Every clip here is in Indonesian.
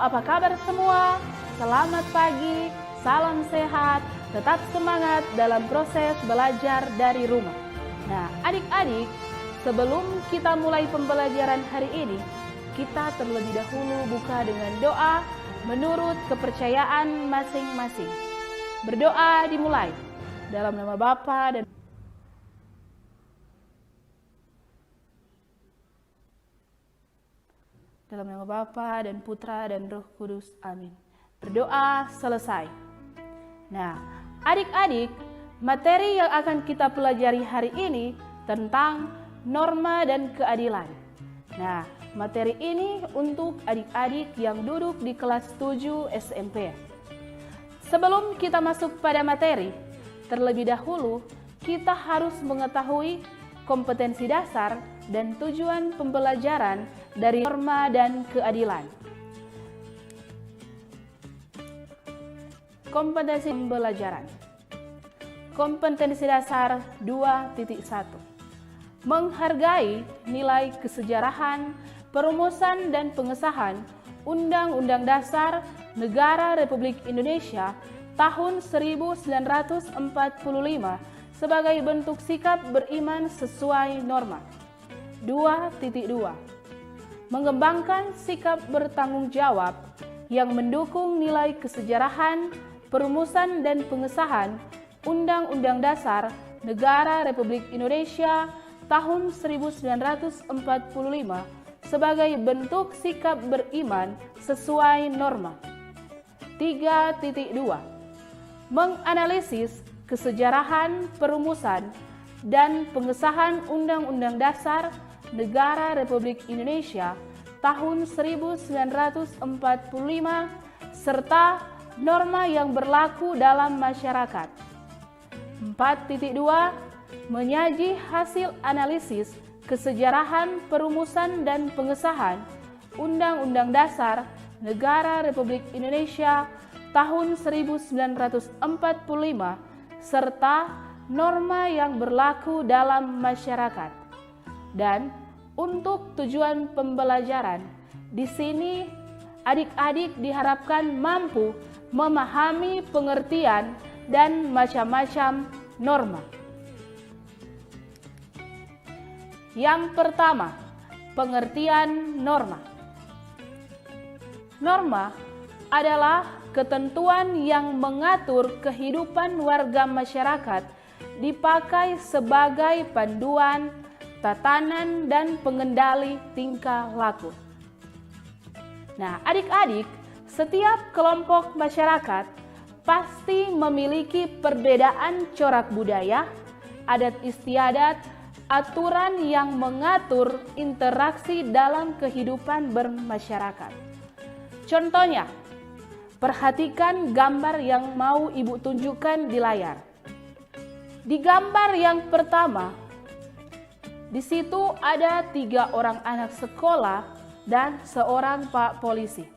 apa kabar semua? Selamat pagi, salam sehat, tetap semangat dalam proses belajar dari rumah. Nah, adik-adik, sebelum kita mulai pembelajaran hari ini, kita terlebih dahulu buka dengan doa menurut kepercayaan masing-masing. Berdoa dimulai dalam nama Bapa dan dalam nama Bapa dan Putra dan Roh Kudus. Amin. Berdoa selesai. Nah, adik-adik, materi yang akan kita pelajari hari ini tentang norma dan keadilan. Nah, materi ini untuk adik-adik yang duduk di kelas 7 SMP. Sebelum kita masuk pada materi, terlebih dahulu kita harus mengetahui kompetensi dasar dan tujuan pembelajaran dari norma dan keadilan. Kompetensi pembelajaran. Kompetensi dasar 2.1. Menghargai nilai kesejarahan, perumusan dan pengesahan Undang-Undang Dasar Negara Republik Indonesia tahun 1945 sebagai bentuk sikap beriman sesuai norma. 2.2. Mengembangkan sikap bertanggung jawab yang mendukung nilai kesejarahan, perumusan dan pengesahan Undang-Undang Dasar Negara Republik Indonesia tahun 1945 sebagai bentuk sikap beriman sesuai norma. 3.2. Menganalisis kesejarahan, perumusan, dan pengesahan Undang-Undang Dasar Negara Republik Indonesia tahun 1945 serta norma yang berlaku dalam masyarakat. 4.2. Menyaji hasil analisis kesejarahan, perumusan, dan pengesahan Undang-Undang Dasar Negara Republik Indonesia tahun 1945 serta norma yang berlaku dalam masyarakat. Dan untuk tujuan pembelajaran, di sini adik-adik diharapkan mampu memahami pengertian dan macam-macam norma. Yang pertama, pengertian norma. Norma adalah ketentuan yang mengatur kehidupan warga masyarakat dipakai sebagai panduan, tatanan, dan pengendali tingkah laku. Nah, adik-adik, setiap kelompok masyarakat pasti memiliki perbedaan corak budaya, adat istiadat, aturan yang mengatur interaksi dalam kehidupan bermasyarakat. Contohnya, perhatikan gambar yang mau Ibu tunjukkan di layar. Di gambar yang pertama, di situ ada 3 orang anak sekolah dan seorang Pak Polisi.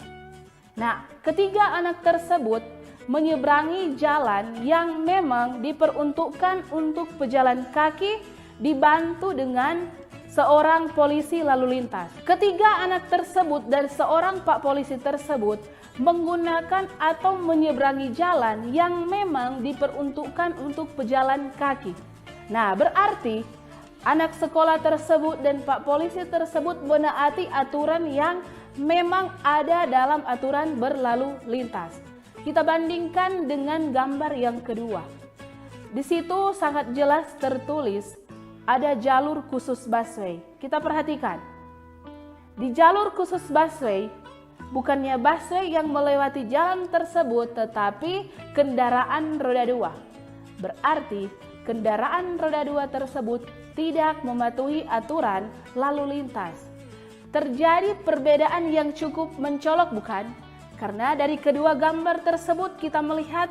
Nah, ketiga anak tersebut menyeberangi jalan yang memang diperuntukkan untuk pejalan kaki dibantu dengan seorang polisi lalu lintas. Ketiga anak tersebut dan seorang Pak Polisi tersebut menggunakan atau menyeberangi jalan yang memang diperuntukkan untuk pejalan kaki. Nah, berarti anak sekolah tersebut dan Pak Polisi tersebut menaati aturan yang memang ada dalam aturan berlalu lintas. Kita bandingkan dengan gambar yang kedua. Di situ sangat jelas tertulis ada jalur khusus busway. Kita perhatikan. Di jalur khusus busway, bukannya busway yang melewati jalan tersebut, tetapi kendaraan roda 2. Berarti kendaraan roda 2 tersebut tidak mematuhi aturan lalu lintas. Terjadi perbedaan yang cukup mencolok, bukan? Karena dari kedua gambar tersebut kita melihat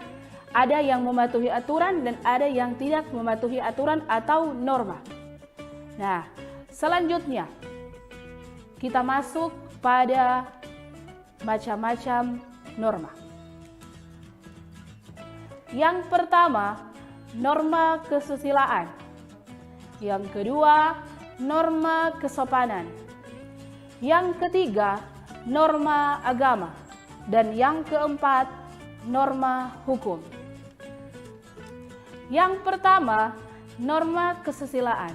ada yang mematuhi aturan dan ada yang tidak mematuhi aturan atau norma. Nah, selanjutnya kita masuk pada macam-macam norma. Yang pertama, norma kesusilaan. Yang kedua, norma kesopanan. Yang ketiga, norma agama. Dan yang keempat, norma hukum. Yang pertama, norma kesusilaan.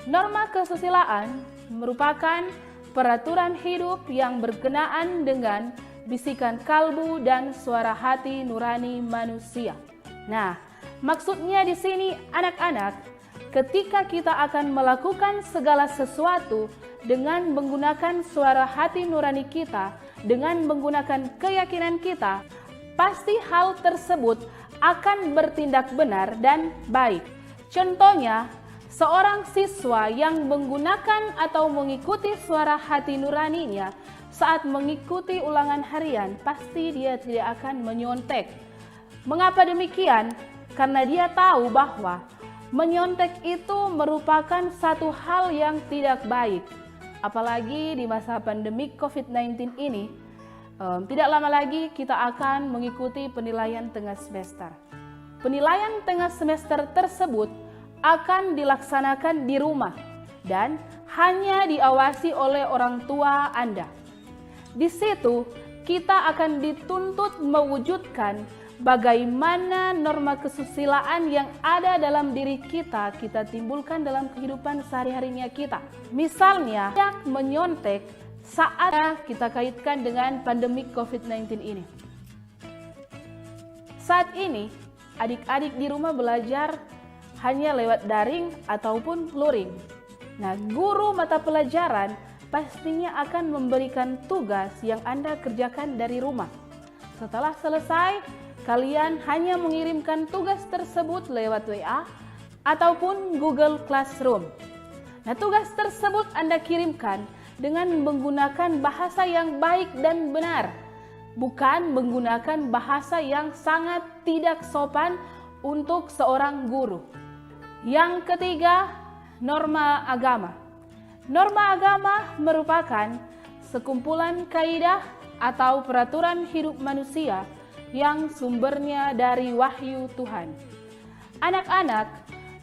Norma kesusilaan merupakan peraturan hidup yang berkenaan dengan bisikan kalbu dan suara hati nurani manusia. Nah, maksudnya di sini anak-anak, ketika kita akan melakukan segala sesuatu dengan menggunakan suara hati nurani kita, dengan menggunakan keyakinan kita, pasti hal tersebut akan bertindak benar dan baik. Contohnya, seorang siswa yang menggunakan atau mengikuti suara hati nuraninya saat mengikuti ulangan harian, pasti dia tidak akan menyontek. Mengapa demikian? Karena dia tahu bahwa menyontek itu merupakan satu hal yang tidak baik. Apalagi di masa pandemi COVID-19 ini, tidak lama lagi kita akan mengikuti penilaian tengah semester. Penilaian tengah semester tersebut akan dilaksanakan di rumah dan hanya diawasi oleh orang tua Anda. Di situ kita akan dituntut mewujudkan bagaimana norma kesusilaan yang ada dalam diri kita timbulkan dalam kehidupan sehari-harinya kita. Misalnya, menyontek saat kita kaitkan dengan pandemi COVID-19 ini. Saat ini, adik-adik di rumah belajar hanya lewat daring ataupun luring. Nah, guru mata pelajaran pastinya akan memberikan tugas yang Anda kerjakan dari rumah. Setelah selesai, kalian hanya mengirimkan tugas tersebut lewat WA ataupun Google Classroom. Nah, tugas tersebut Anda kirimkan dengan menggunakan bahasa yang baik dan benar, bukan menggunakan bahasa yang sangat tidak sopan untuk seorang guru. Yang ketiga, norma agama. Norma agama merupakan sekumpulan kaidah atau peraturan hidup manusia yang sumbernya dari wahyu Tuhan. Anak-anak,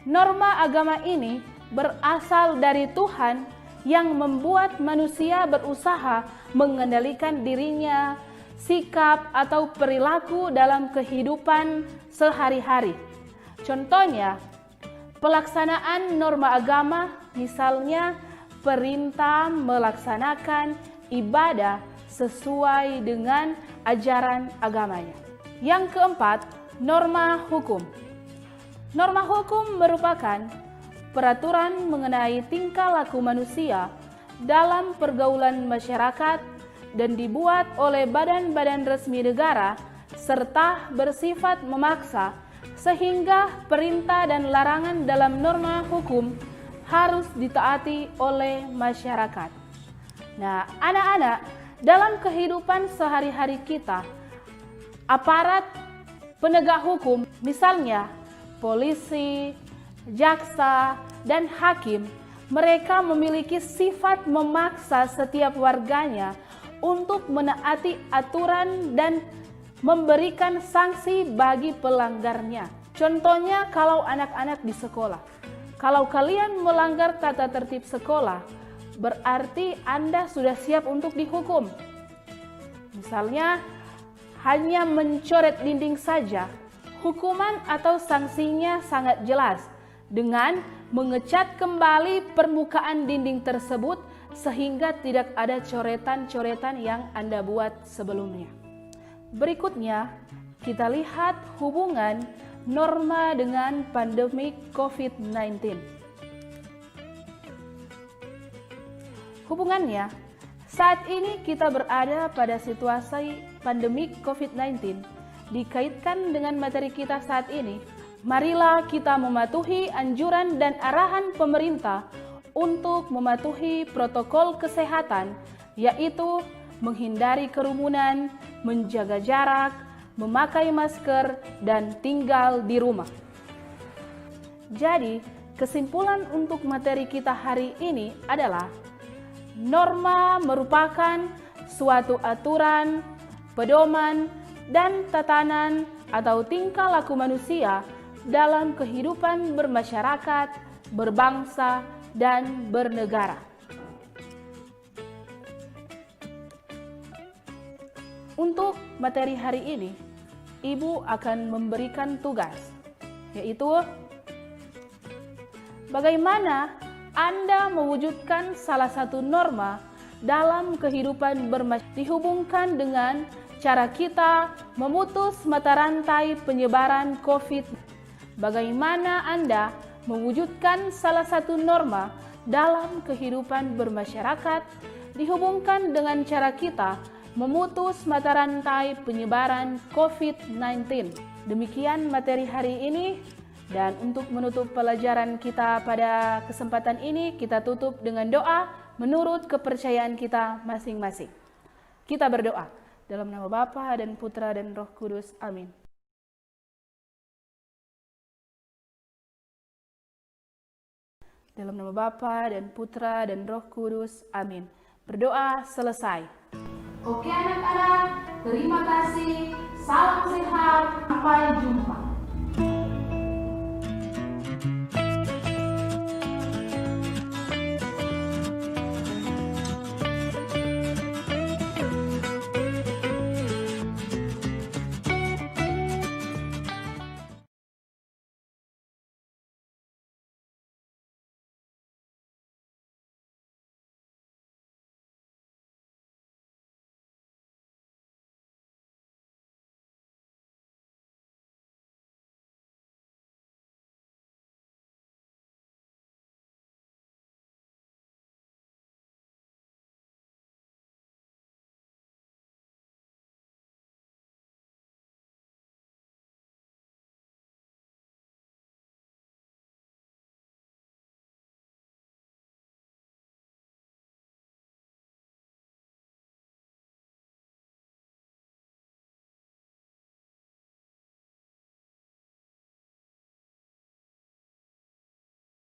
norma agama ini berasal dari Tuhan yang membuat manusia berusaha mengendalikan dirinya, sikap atau perilaku dalam kehidupan sehari-hari. Contohnya, pelaksanaan norma agama, misalnya perintah melaksanakan ibadah sesuai dengan ajaran agamanya. Yang keempat, norma hukum. Norma hukum merupakan peraturan mengenai tingkah laku manusia dalam pergaulan masyarakat dan dibuat oleh badan-badan resmi negara serta bersifat memaksa sehingga perintah dan larangan dalam norma hukum harus ditaati oleh masyarakat. Nah, anak-anak, dalam kehidupan sehari-hari kita, aparat penegak hukum, misalnya polisi, jaksa, dan hakim, mereka memiliki sifat memaksa setiap warganya untuk menaati aturan dan memberikan sanksi bagi pelanggarnya. Contohnya kalau anak-anak di sekolah. Kalau kalian melanggar tata tertib sekolah, berarti Anda sudah siap untuk dihukum. Misalnya, hanya mencoret dinding saja, hukuman atau sanksinya sangat jelas dengan mengecat kembali permukaan dinding tersebut sehingga tidak ada coretan-coretan yang Anda buat sebelumnya. Berikutnya, kita lihat hubungan norma dengan pandemi COVID-19. Hubungannya, saat ini kita berada pada situasi pandemi COVID-19. Dikaitkan dengan materi kita saat ini, marilah kita mematuhi anjuran dan arahan pemerintah untuk mematuhi protokol kesehatan, yaitu menghindari kerumunan, menjaga jarak, memakai masker, dan tinggal di rumah. Jadi, kesimpulan untuk materi kita hari ini adalah norma merupakan suatu aturan, pedoman, dan tatanan atau tingkah laku manusia dalam kehidupan bermasyarakat, berbangsa, dan bernegara. Untuk materi hari ini, Ibu akan memberikan tugas, yaitu bagaimana Anda mewujudkan salah satu norma dalam kehidupan bermasyarakat dihubungkan dengan cara kita memutus mata rantai penyebaran COVID. Bagaimana Anda mewujudkan salah satu norma dalam kehidupan bermasyarakat dihubungkan dengan cara kita memutus mata rantai penyebaran COVID-19. Demikian materi hari ini, dan untuk menutup pelajaran kita pada kesempatan ini, kita tutup dengan doa menurut kepercayaan kita masing-masing. Kita berdoa dalam nama Bapa dan Putra dan Roh Kudus. Amin. Dalam nama Bapa dan Putra dan Roh Kudus. Amin. Berdoa selesai. Oke anak-anak, terima kasih. Salam sehat. Sampai jumpa.